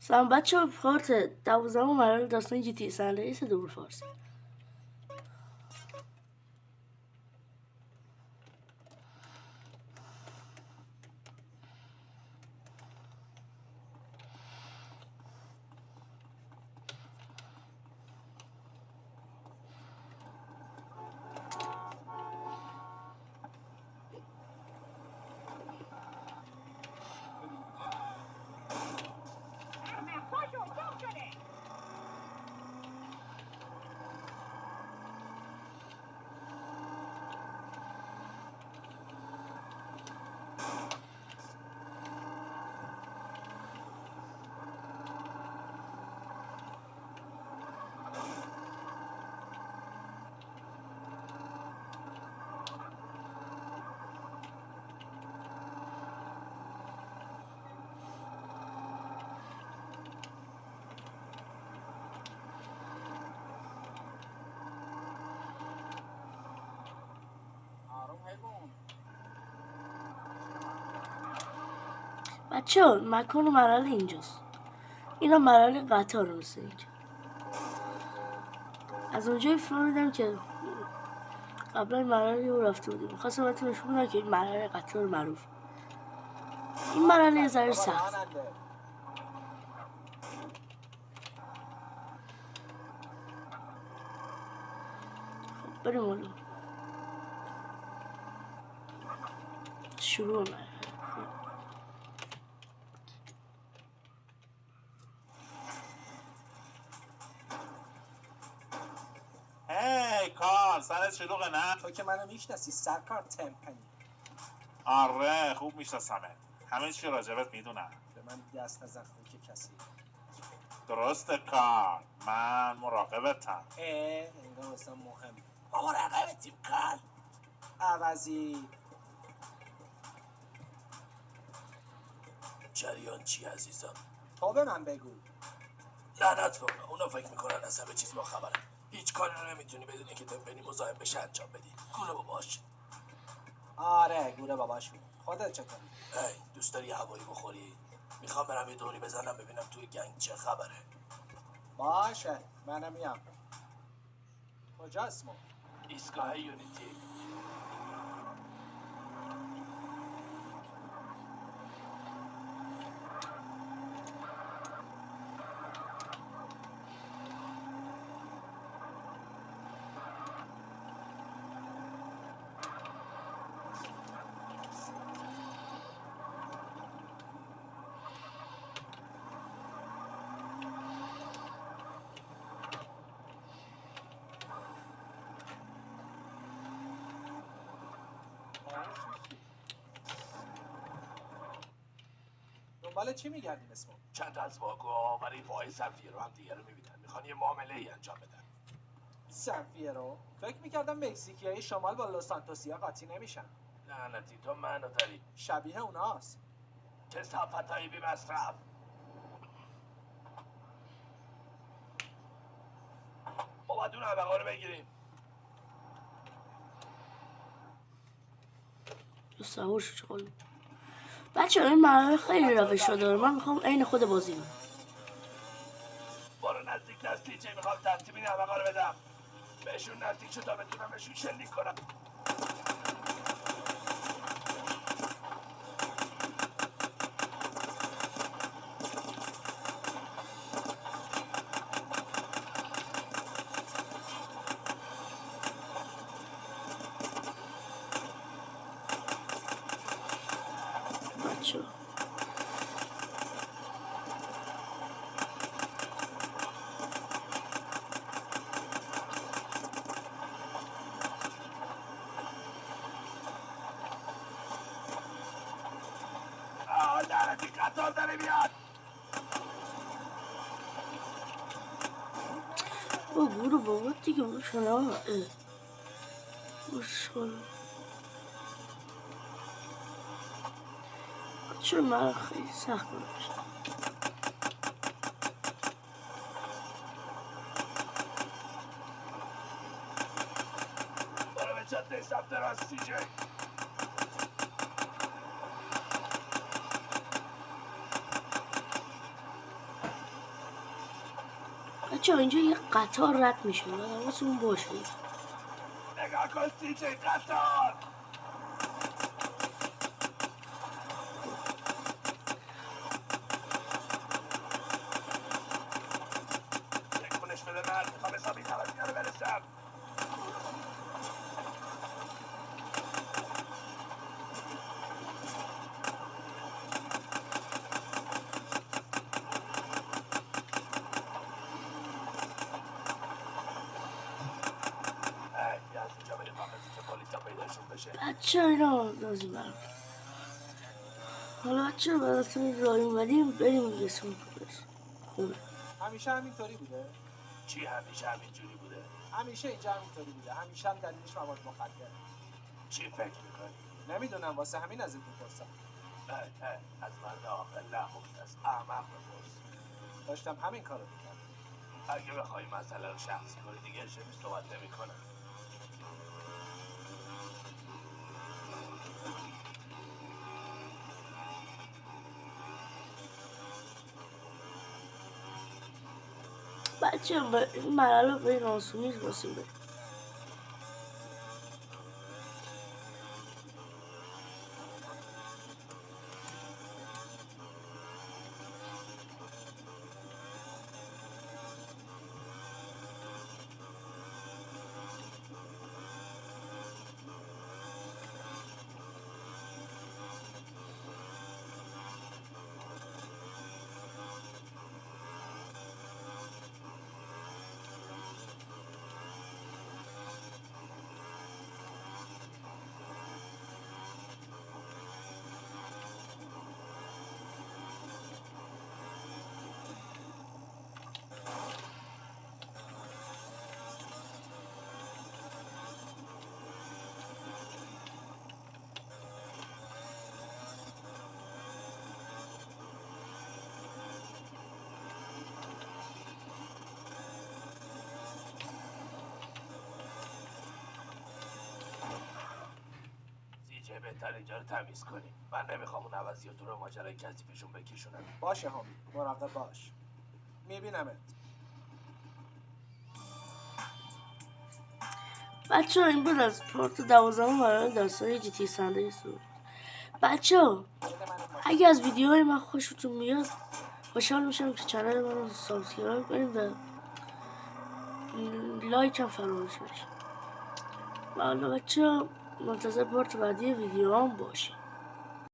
سلام بچه ها، پارت 12 مرحله داستان جی تی سن رئیس دور فارسی. بچه ها، مکان مرحله اینجاست. اینا مرحله قطار رو مثل اینجا. از اونجایی فهمیدم که قبلا مرحله رو رفته بودیم. میخواستم بهتون نشون بدم که این مرحله قطار معروف. این مرحله یه ذره سخت. خب بریم اونو. شروع مرحله. هی کار سرت شلوغه نه؟ تو که منو میشناسی سرکار تمپنی. آره خوب میشناسمت، همه چی راجبت میدونم. به من دست نزن که کسی. درسته کار، من مراقبتم. انگار اصلا مهم. مراقبتیم کار. عوضی جریان چی عزیزم؟ تو به من بگو. لعنت به اونا فکر میکنن از همه چیز با خبرن. هیچ کاری رو نمیتونی بدونی که تمپنی مزاحم بشه انجام بدی. گوره باباش. آره گوره باباشون. خودت چطوری؟ ای دوست داری هوایی بخوری؟ میخوام برم یه دوری بزنم ببینم توی گنگ چه خبره. باشه منم میام. کجا اسمو؟ ایستگاه یونیتی. دنبال چی میگردیم اسمو؟ چند تا از واگوها و ریفای صفیه رو هم دیگه رو میبینن. میخوان یه معامله ای انجام بدن. سنفیرو؟ فکر میکردم مکزیکیای شمال با لوس سانتوسیا قاطی نمیشن. لعنتی تو منو داری. شبیه اوناست. چه صفتایی بی مصرف. ما باید اون عبقا رو بگیریم. سوار شو چقدر. بچه ها این مرحله خیلی روش داره. من میخوام عین خود بازی کنم. برو نزدیک چه میخوام ترتیب این عبقا رو بدم. بهشون نزدیک شد تا بتونم بهشون شلیک کنم. بچه ها لعنتی قطار داره میاد. با گروه بابا دیگه باشن ها. باشن بچه مرحله خیلی سخت باشه. برو به جاده سمت راستی جی. بچه اینجا یه قطار رد میشه باید حواستون باشه. نگاه کن سیجی قطار. تکونش بده من میخوام حسابی خبریا رو برسم. بچه اینا لازم برم. حالا بچه براتون راه اومدیم بریم دیگه خونه. همیشه همینطوری بوده؟ چی همیشه همینجوری بوده؟ همیشه اینجا همینطوری بوده. همیشه هم دلیلش مواد مخدر. چی فکر میکنی؟ نمیدونم واسه همین ازت میپرسم. از مرد عاقل نبود، از احمق بپرس. داشتم همین کارو میکردم. اگه بخوای مسئله رو شخصی کنی دیگه شبیه صحبت نمیکنم. بچه این مرحله به این آسونی باسیم بریم. بهتر اینجا رو تمیز کنی. من نمیخوام اون عوضی تو رو ماجرای کسی پیشون بکشونم. باشه هم مراقب باش. میبینمت. بچه این بود از پارت 12 مرحله داستان جی تی سندی سود. بچه اگه از ویدیوهای من خوشتون میاد خوشحال میشم که چنل من رو سابسکرایب کنید و لایک هم فراموش نکنید. و حالا بچه منتظر پارت بعدی ویدیو هم باشید.